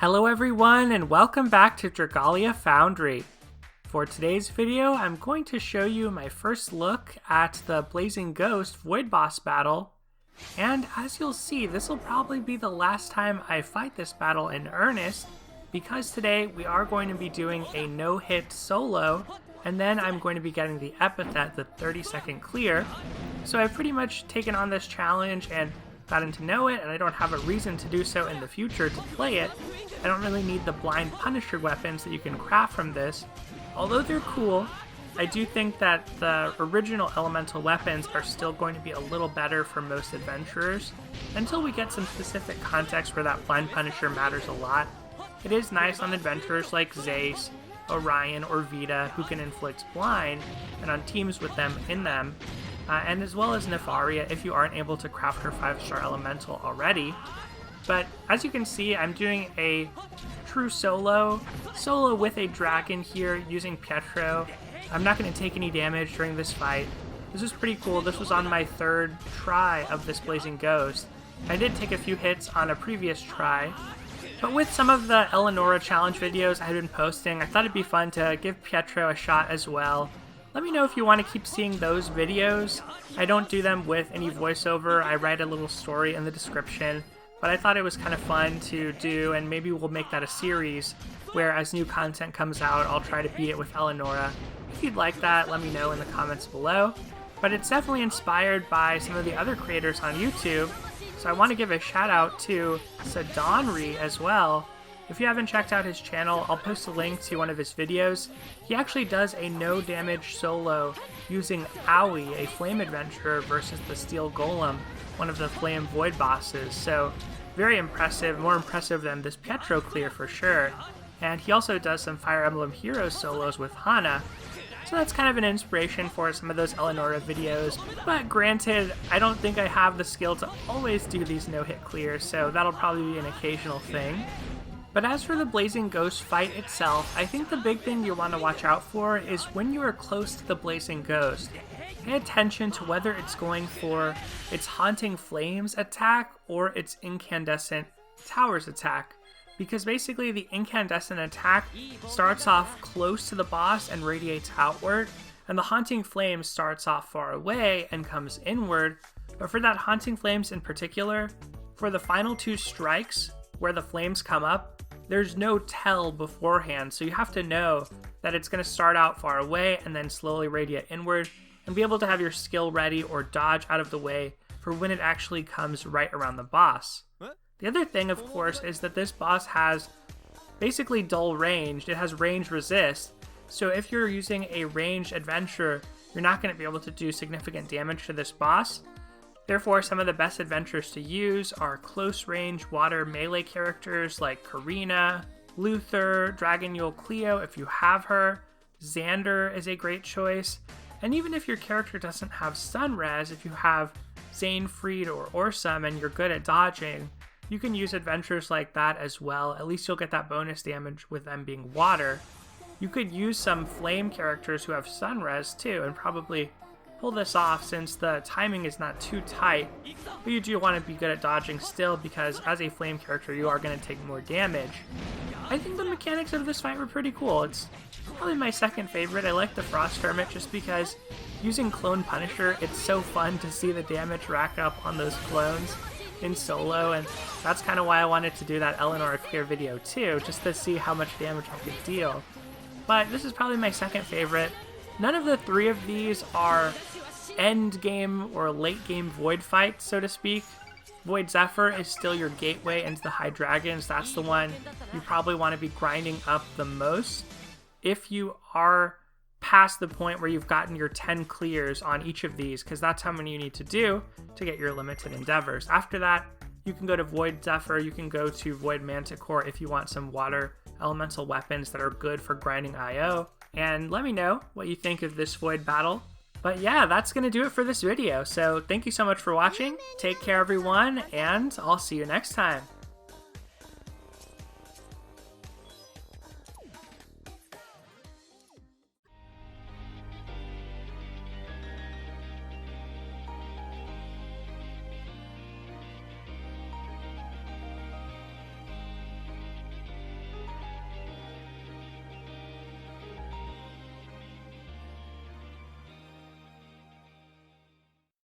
Hello everyone and welcome back to Dragalia Foundry. For today's video, I'm going to show you my first look at the Blazing Ghost Void Boss battle. And as you'll see, this will probably be the last time I fight this battle in earnest, because today we are going to be doing a no-hit solo, and then I'm going to be getting the epithet, the 30-second clear. So I've pretty much taken on this challenge and gotten to know it, and I don't have a reason to do so in the future to play it. I don't really need the blind Punisher weapons that you can craft from this. Although they're cool, I do think that the original elemental weapons are still going to be a little better for most adventurers, until we get some specific context where that blind Punisher matters a lot. It is nice on adventurers like Zace, Orion, or Vita who can inflict blind, and on teams with them in them, and as well as Nefaria if you aren't able to craft her 5-star elemental already. But as you can see, I'm doing a true solo with a dragon here using Pietro. I'm not going to take any damage during this fight. This is pretty cool. This was on my third try of this Blazing Ghost. I did take a few hits on a previous try, but with some of the Eleonora challenge videos I had been posting, I thought it'd be fun to give Pietro a shot as well. Let me know if you want to keep seeing those videos. I don't do them with any voiceover. I write a little story in the description, but I thought it was kind of fun to do, and maybe we'll make that a series where as new content comes out, I'll try to beat it with Eleonora. If you'd like that, let me know in the comments below. But it's definitely inspired by some of the other creators on YouTube, so I want to give a shout out to Sadonri as well. If you haven't checked out his channel, I'll post a link to one of his videos. He actually does a no damage solo using Aoi, a flame adventurer, versus the Steel Golem, one of the flame void bosses. So very impressive, more impressive than this Pietro clear for sure. And he also does some Fire Emblem Heroes solos with Hana. So that's kind of an inspiration for some of those Eleonora videos. But granted, I don't think I have the skill to always do these no-hit clears, so that'll probably be an occasional thing. But as for the Blazing Ghost fight itself, I think the big thing you want to watch out for is when you are close to the Blazing Ghost. Pay attention to whether it's going for its Haunting Flames attack or its Incandescent Towers attack. Because basically the Incandescent attack starts off close to the boss and radiates outward, and the Haunting Flames starts off far away and comes inward. But for that Haunting Flames in particular, for the final 2 strikes where the flames come up, there's no tell beforehand, so you have to know that it's going to start out far away and then slowly radiate inward, and be able to have your skill ready or dodge out of the way for when it actually comes right around the boss. The other thing, of course, is that this boss has basically dull range. It has range resist, so if you're using a ranged adventurer, you're not going to be able to do significant damage to this boss. Therefore, some of the best adventurers to use are close-range water melee characters like Karina, Luther, Dragon Cleo if you have her, Xander is a great choice, and even if your character doesn't have Sunres, if you have Zanefried or Orsum and you're good at dodging, you can use adventurers like that as well. At least you'll get that bonus damage with them being water. You could use some flame characters who have Sunres too, and probably pull this off since the timing is not too tight, but you do want to be good at dodging still, because as a flame character you are going to take more damage. I think the mechanics of this fight were pretty cool. It's probably my second favorite. I like the Frost Hermit just because using Clone Punisher, it's so fun to see the damage rack up on those clones in solo, and that's kind of why I wanted to do that Eleonora clear video too, just to see how much damage I could deal. But this is probably my second favorite. None of the 3 of these are end game or late game void fights, so to speak. Void Zephyr is still your gateway into the High Dragons. That's the one you probably want to be grinding up the most if you are past the point where you've gotten your 10 clears on each of these, because that's how many you need to do to get your limited endeavors. After that, you can go to Void Zephyr, you can go to Void Manticore if you want some water elemental weapons that are good for grinding IO. And let me know what you think of this Void battle. But yeah, that's going to do it for this video. So thank you so much for watching. Take care, everyone, and I'll see you next time.